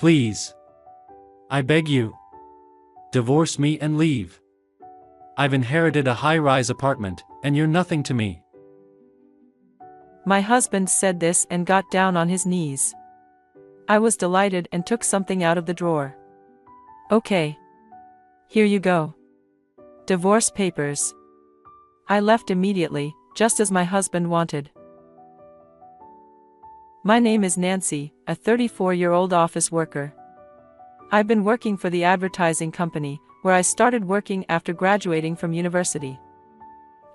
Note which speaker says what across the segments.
Speaker 1: Please. I beg you. Divorce me and leave. I've inherited a high-rise apartment, and you're nothing to me.
Speaker 2: My husband said this and got down on his knees. I was delighted and took something out of the drawer. Okay. Here you go. Divorce papers. I left immediately, just as my husband wanted. My name is Nancy, a 34-year-old office worker. I've been working for the advertising company, where I started working after graduating from university.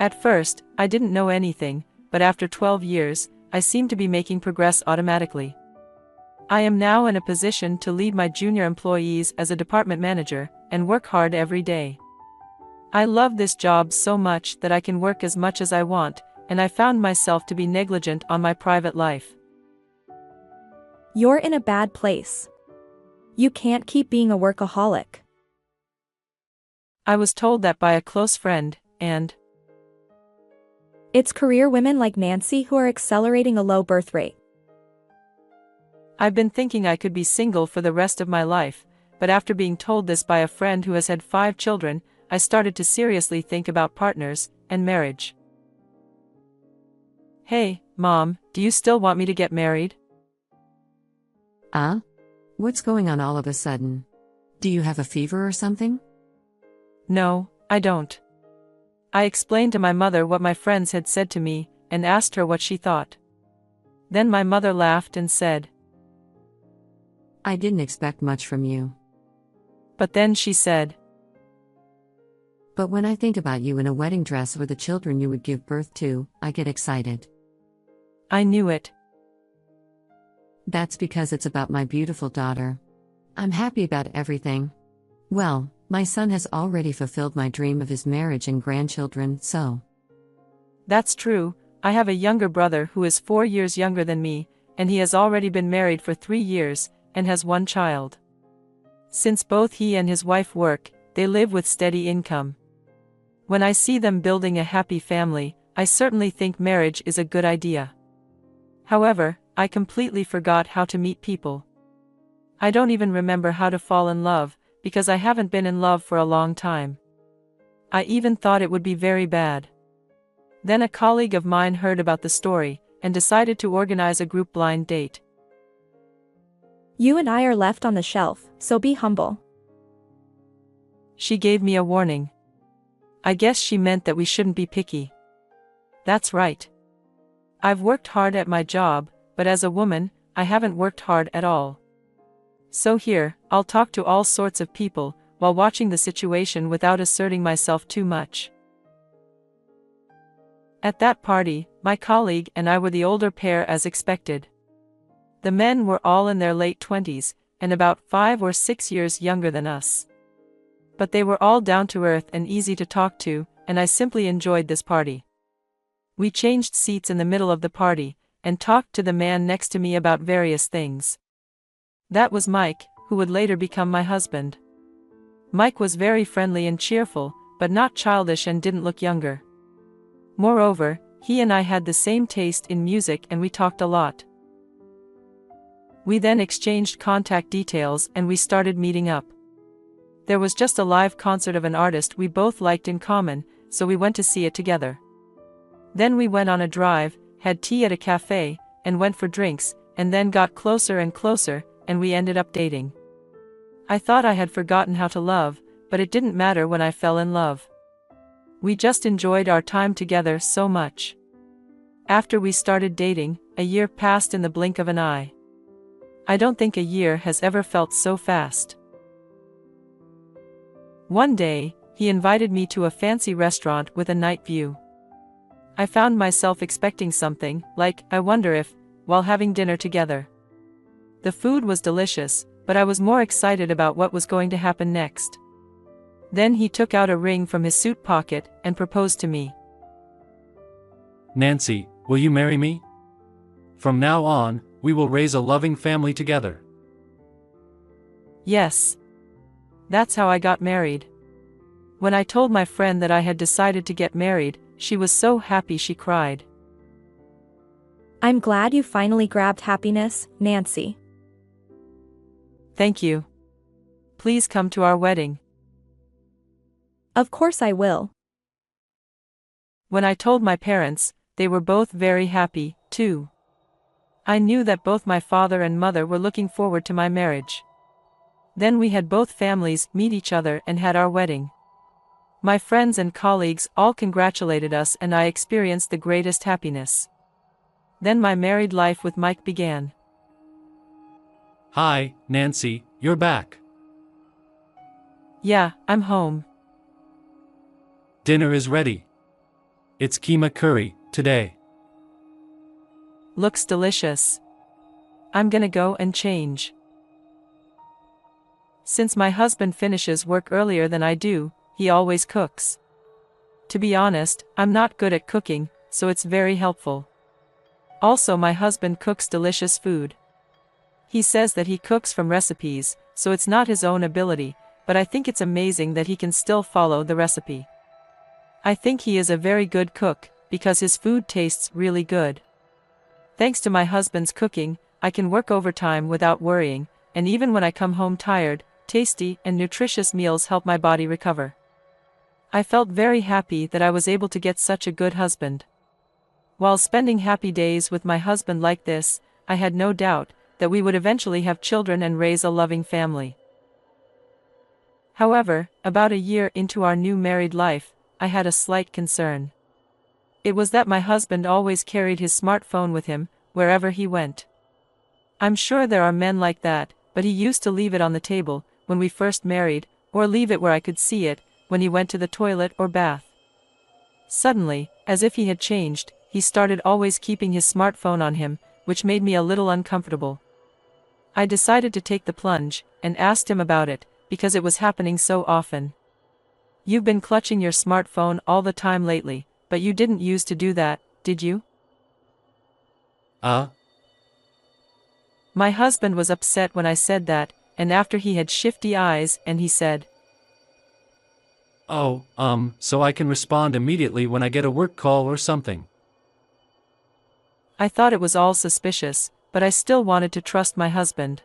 Speaker 2: At first, I didn't know anything, but after 12 years, I seemed to be making progress automatically. I am now in a position to lead my junior employees as a department manager, and work hard every day. I love this job so much that I can work as much as I want, and I found myself to be negligent on my private life.
Speaker 3: You're in a bad place. You can't keep being a workaholic.
Speaker 2: I was told that by a close friend, and
Speaker 3: it's career women like Nancy who are accelerating a low birth rate.
Speaker 2: I've been thinking I could be single for the rest of my life, but after being told this by a friend who has had 5 children, I started to seriously think about partners and marriage. Hey, Mom, do you still want me to get married?
Speaker 4: What's going on all of a sudden? Do you have a fever or something?
Speaker 2: No, I don't. I explained to my mother what my friends had said to me, and asked her what she thought. Then my mother laughed and said,
Speaker 4: I didn't expect much from you.
Speaker 2: But then she said,
Speaker 4: But when I think about you in a wedding dress with the children you would give birth to, I get excited.
Speaker 2: I knew it.
Speaker 4: That's because it's about my beautiful daughter. I'm happy about everything. Well, my son has already fulfilled my dream of his marriage and grandchildren, so.
Speaker 2: That's true. I have a younger brother who is 4 years younger than me, and he has already been married for 3 years, and has 1 child. Since both he and his wife work, they live with steady income. When I see them building a happy family, I certainly think marriage is a good idea. However, I completely forgot how to meet people. I don't even remember how to fall in love, because I haven't been in love for a long time. I even thought it would be very bad. Then a colleague of mine heard about the story, and decided to organize a group blind date.
Speaker 3: You and I are left on the shelf, so be humble.
Speaker 2: She gave me a warning. I guess she meant that we shouldn't be picky. That's right. I've worked hard at my job, but as a woman, I haven't worked hard at all. So here, I'll talk to all sorts of people, while watching the situation without asserting myself too much. At that party, my colleague and I were the older pair as expected. The men were all in their late 20s, and about 5 or 6 years younger than us. But they were all down to earth and easy to talk to, and I simply enjoyed this party. We changed seats in the middle of the party, and talked to the man next to me about various things. That was Mike, who would later become my husband. Mike was very friendly and cheerful, but not childish and didn't look younger. Moreover, he and I had the same taste in music and we talked a lot. We then exchanged contact details and we started meeting up. There was just a live concert of an artist we both liked in common, so we went to see it together. Then we went on a drive, had tea at a cafe, and went for drinks, and then got closer and closer, and we ended up dating. I thought I had forgotten how to love, but it didn't matter when I fell in love. We just enjoyed our time together so much. After we started dating, a year passed in the blink of an eye. I don't think a year has ever felt so fast. One day, he invited me to a fancy restaurant with a night view. I found myself expecting something, like, I wonder if, while having dinner together. The food was delicious, but I was more excited about what was going to happen next. Then he took out a ring from his suit pocket and proposed to me.
Speaker 1: Nancy, will you marry me? From now on, we will raise a loving family together.
Speaker 2: Yes. That's how I got married. When I told my friend that I had decided to get married, she was so happy she cried.
Speaker 3: I'm glad you finally grabbed happiness, Nancy.
Speaker 2: Thank you. Please come to our wedding.
Speaker 3: Of course I will.
Speaker 2: When I told my parents, they were both very happy, too. I knew that both my father and mother were looking forward to my marriage. Then we had both families meet each other and had our wedding. My friends and colleagues all congratulated us and I experienced the greatest happiness. Then my married life with Mike began.
Speaker 1: Hi, Nancy, you're back.
Speaker 2: Yeah, I'm home.
Speaker 1: Dinner is ready. It's keema curry, today.
Speaker 2: Looks delicious. I'm gonna go and change. Since my husband finishes work earlier than I do, he always cooks. To be honest, I'm not good at cooking, so it's very helpful. Also, my husband cooks delicious food. He says that he cooks from recipes, so it's not his own ability, but I think it's amazing that he can still follow the recipe. I think he is a very good cook, because his food tastes really good. Thanks to my husband's cooking, I can work overtime without worrying, and even when I come home tired, tasty and nutritious meals help my body recover. I felt very happy that I was able to get such a good husband. While spending happy days with my husband like this, I had no doubt that we would eventually have children and raise a loving family. However, about a year into our new married life, I had a slight concern. It was that my husband always carried his smartphone with him, wherever he went. I'm sure there are men like that, but he used to leave it on the table, when we first married, or leave it where I could see it, when he went to the toilet or bath. Suddenly, as if he had changed, he started always keeping his smartphone on him, which made me a little uncomfortable. I decided to take the plunge, and asked him about it, because it was happening so often. You've been clutching your smartphone all the time lately, but you didn't used to do that, did you? My husband was upset when I said that, and after he had shifty eyes, and he said,
Speaker 1: Oh, so I can respond immediately when I get a work call or something.
Speaker 2: I thought it was all suspicious, but I still wanted to trust my husband.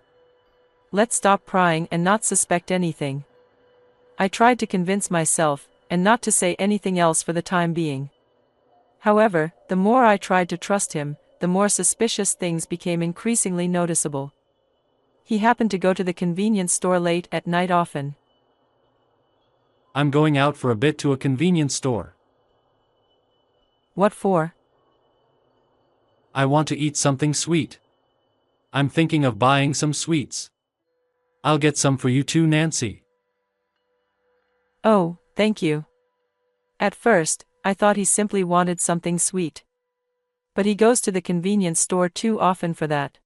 Speaker 2: Let's stop prying and not suspect anything. I tried to convince myself, and not to say anything else for the time being. However, the more I tried to trust him, the more suspicious things became increasingly noticeable. He happened to go to the convenience store late at night often.
Speaker 1: I'm going out for a bit to a convenience store.
Speaker 2: What for?
Speaker 1: I want to eat something sweet. I'm thinking of buying some sweets. I'll get some for you too, Nancy.
Speaker 2: Oh, thank you. At first, I thought he simply wanted something sweet. But he goes to the convenience store too often for that.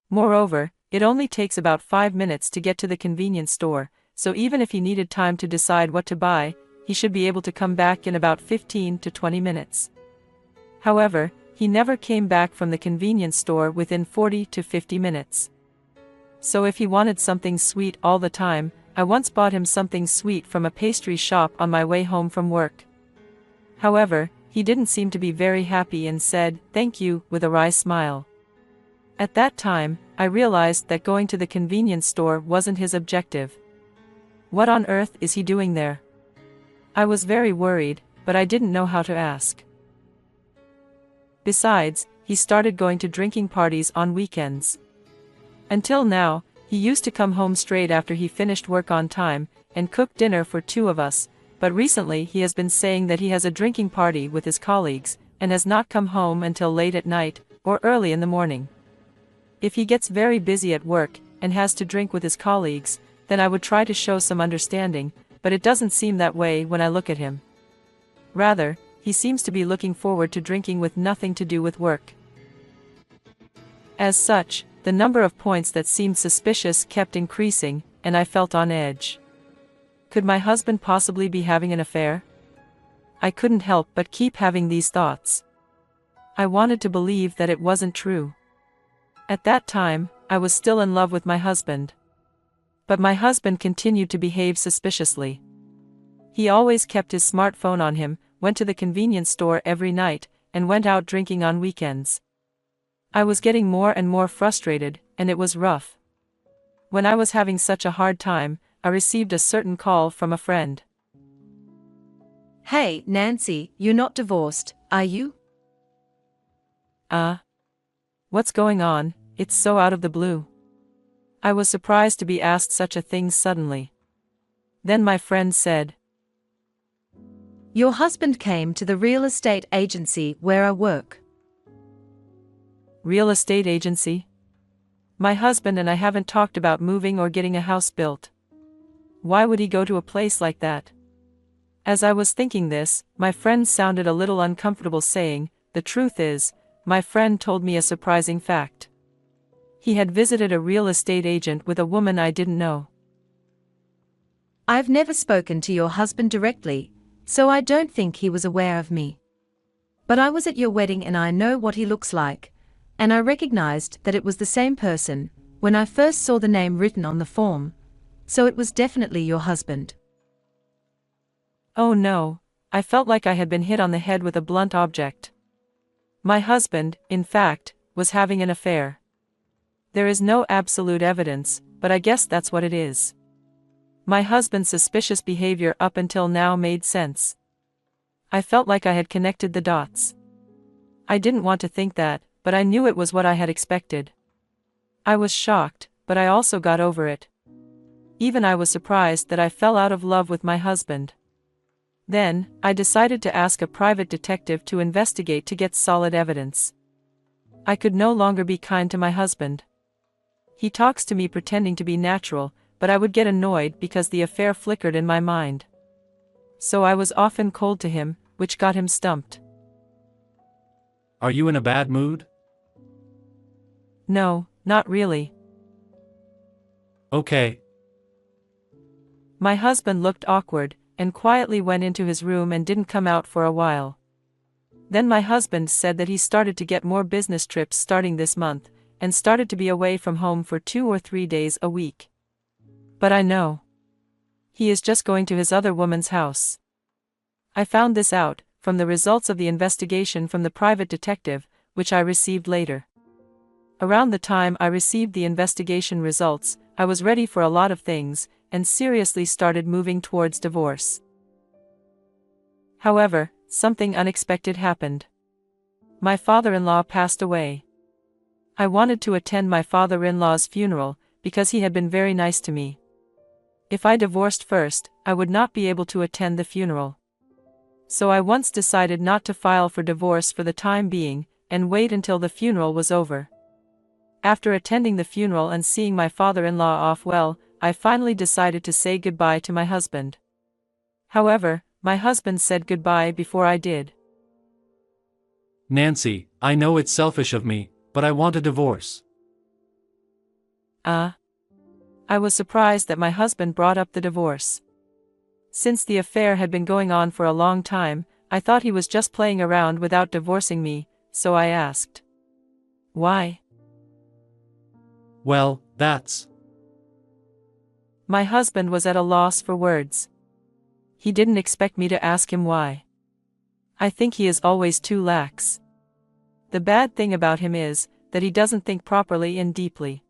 Speaker 2: Moreover, it only takes about 5 minutes to get to the convenience store, so even if he needed time to decide what to buy, he should be able to come back in about 15 to 20 minutes. However, he never came back from the convenience store within 40 to 50 minutes. So if he wanted something sweet all the time, I once bought him something sweet from a pastry shop on my way home from work. However, he didn't seem to be very happy and said, "Thank you," with a wry smile. At that time, I realized that going to the convenience store wasn't his objective. What on earth is he doing there? I was very worried, but I didn't know how to ask. Besides, he started going to drinking parties on weekends. Until now, he used to come home straight after he finished work on time, and cook dinner for 2 of us, but recently he has been saying that he has a drinking party with his colleagues, and has not come home until late at night, or early in the morning. If he gets very busy at work, and has to drink with his colleagues, then I would try to show some understanding, but it doesn't seem that way when I look at him. Rather, he seems to be looking forward to drinking with nothing to do with work. As such, the number of points that seemed suspicious kept increasing, and I felt on edge. Could my husband possibly be having an affair? I couldn't help but keep having these thoughts. I wanted to believe that it wasn't true. At that time, I was still in love with my husband. But my husband continued to behave suspiciously. He always kept his smartphone on him, went to the convenience store every night, and went out drinking on weekends. I was getting more and more frustrated, and it was rough. when I was having such a hard time, I received a certain call from a friend.
Speaker 5: Hey, Nancy, you're not divorced, are you?
Speaker 2: What's going on? It's so out of the blue. I was surprised to be asked such a thing suddenly. Then my friend said,
Speaker 5: Your husband came to the real estate agency where I work.
Speaker 2: Real estate agency? My husband and I haven't talked about moving or getting a house built. Why would he go to a place like that? As I was thinking this, my friend sounded a little uncomfortable, saying, the truth is, my friend told me a surprising fact. He had visited a real estate agent with a woman I didn't know.
Speaker 5: I've never spoken to your husband directly, so I don't think he was aware of me. But I was at your wedding and I know what he looks like, and I recognized that it was the same person when I first saw the name written on the form, so it was definitely your husband.
Speaker 2: Oh no, I felt like I had been hit on the head with a blunt object. My husband, in fact, was having an affair. There is no absolute evidence, but I guess that's what it is. My husband's suspicious behavior up until now made sense. I felt like I had connected the dots. I didn't want to think that, but I knew it was what I had expected. I was shocked, but I also got over it. Even I was surprised that I fell out of love with my husband. Then, I decided to ask a private detective to investigate to get solid evidence. I could no longer be kind to my husband. He talks to me pretending to be natural, but I would get annoyed because the affair flickered in my mind. So I was often cold to him, which got him stumped.
Speaker 1: Are you in a bad mood?
Speaker 2: No, not really.
Speaker 1: Okay.
Speaker 2: My husband looked awkward, and quietly went into his room and didn't come out for a while. Then my husband said that he started to get more business trips starting this month, and started to be away from home for 2 or 3 days a week. But I know. He is just going to his other woman's house. I found this out from the results of the investigation from the private detective, which I received later. Around the time I received the investigation results, I was ready for a lot of things, and seriously started moving towards divorce. However, something unexpected happened. My father-in-law passed away. I wanted to attend my father-in-law's funeral, because he had been very nice to me. If I divorced first, I would not be able to attend the funeral. So I once decided not to file for divorce for the time being, and wait until the funeral was over. After attending the funeral and seeing my father-in-law off well, I finally decided to say goodbye to my husband. However, my husband said goodbye before I did.
Speaker 1: Nancy, I know it's selfish of me, but I want a divorce.
Speaker 2: I was surprised that my husband brought up the divorce. Since the affair had been going on for a long time, I thought he was just playing around without divorcing me, so I asked, why?
Speaker 1: Well, that's...
Speaker 2: My husband was at a loss for words. He didn't expect me to ask him why. I think he is always too lax. The bad thing about him is that he doesn't think properly and deeply.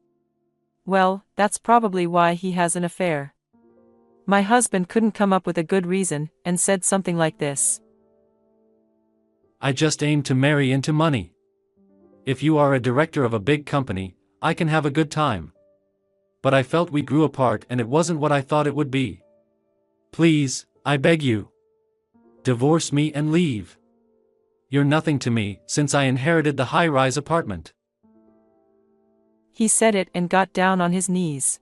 Speaker 2: Well, that's probably why he has an affair. My husband couldn't come up with a good reason, and said something like this.
Speaker 1: I just aim to marry into money. If you are a director of a big company, I can have a good time. But I felt we grew apart and it wasn't what I thought it would be. Please, I beg you. Divorce me and leave. You're nothing to me, since I inherited the high-rise apartment.
Speaker 2: He said it and got down on his knees.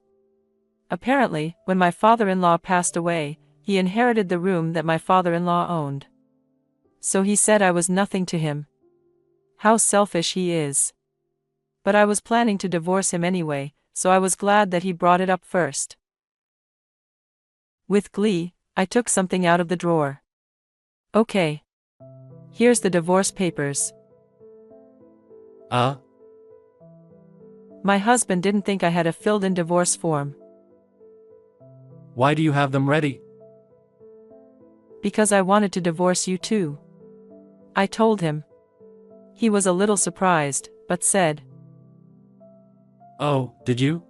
Speaker 2: Apparently, when my father-in-law passed away, he inherited the room that my father-in-law owned. So he said I was nothing to him. How selfish he is. But I was planning to divorce him anyway, so I was glad that he brought it up first. With glee, I took something out of the drawer. Okay. Here's the divorce papers. My husband didn't think I had a filled-in divorce form.
Speaker 1: Why do you have them ready?
Speaker 2: Because I wanted to divorce you too. I told him. He was a little surprised, but said,
Speaker 1: Oh, did you?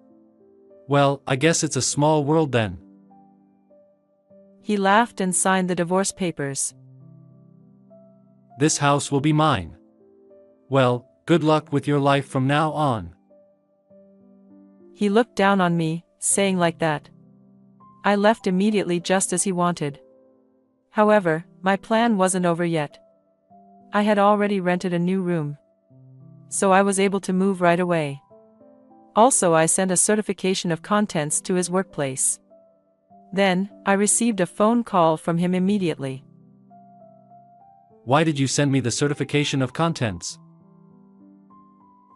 Speaker 1: Well, I guess it's a small world then.
Speaker 2: He laughed and signed the divorce papers.
Speaker 1: This house will be mine. Well, good luck with your life from now on.
Speaker 2: He looked down on me, saying like that. I left immediately just as he wanted. However, my plan wasn't over yet. I had already rented a new room, so I was able to move right away. Also, I sent a certification of contents to his workplace. Then, I received a phone call from him immediately.
Speaker 1: Why did you send me the certification of contents?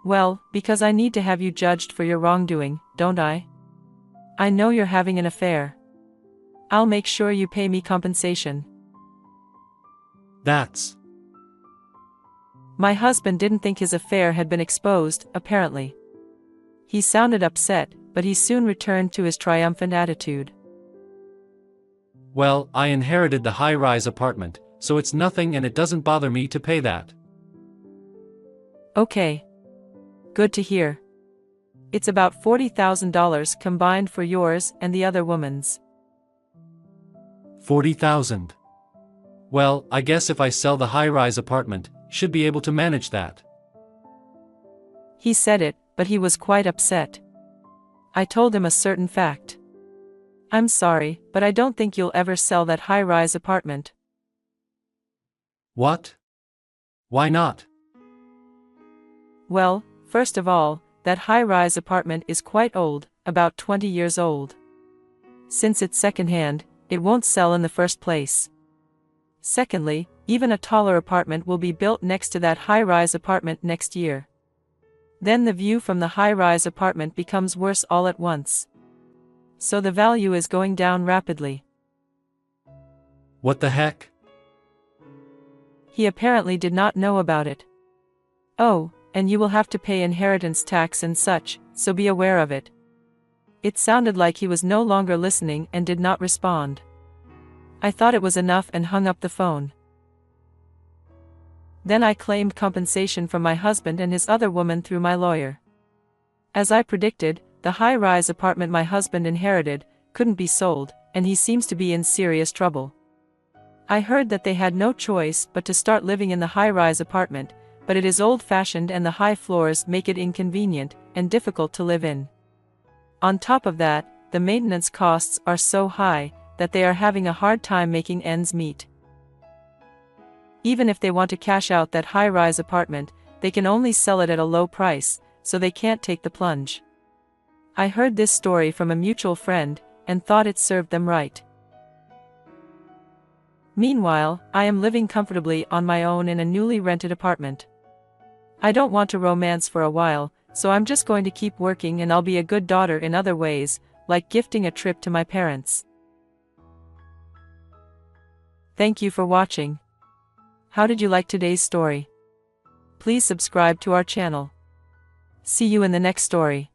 Speaker 2: Well, because I need to have you judged for your wrongdoing, don't I? I know you're having an affair. I'll make sure you pay me compensation.
Speaker 1: That's...
Speaker 2: My husband didn't think his affair had been exposed, apparently. He sounded upset, but he soon returned to his triumphant attitude.
Speaker 1: Well, I inherited the high-rise apartment, so it's nothing and it doesn't bother me to pay that.
Speaker 2: Okay. Good to hear. It's about $40,000 combined for yours and the other woman's.
Speaker 1: 40,000. Well, I guess if I sell the high-rise apartment, should be able to manage that.
Speaker 2: He said it, but he was quite upset. I told him a certain fact. I'm sorry, but I don't think you'll ever sell that high-rise apartment.
Speaker 1: What? Why not?
Speaker 2: Well, first of all, that high-rise apartment is quite old, about 20 years old. Since it's second-hand, it won't sell in the first place. Secondly, even a taller apartment will be built next to that high-rise apartment next year. Then the view from the high-rise apartment becomes worse all at once. So the value is going down rapidly.
Speaker 1: What the heck?
Speaker 2: He apparently did not know about it. Oh, and you will have to pay inheritance tax and such, so be aware of it. It sounded like he was no longer listening and did not respond. I thought it was enough and hung up the phone. Then I claimed compensation from my husband and his other woman through my lawyer. As I predicted, the high-rise apartment my husband inherited couldn't be sold, and he seems to be in serious trouble. I heard that they had no choice but to start living in the high-rise apartment, but it is old-fashioned and the high floors make it inconvenient and difficult to live in. On top of that, the maintenance costs are so high that they are having a hard time making ends meet. Even if they want to cash out that high-rise apartment, they can only sell it at a low price, so they can't take the plunge. I heard this story from a mutual friend, and thought it served them right. Meanwhile, I am living comfortably on my own in a newly rented apartment. I don't want to romance for a while, so I'm just going to keep working and I'll be a good daughter in other ways, like gifting a trip to my parents. Thank you for watching. How did you like today's story? Please subscribe to our channel. See you in the next story.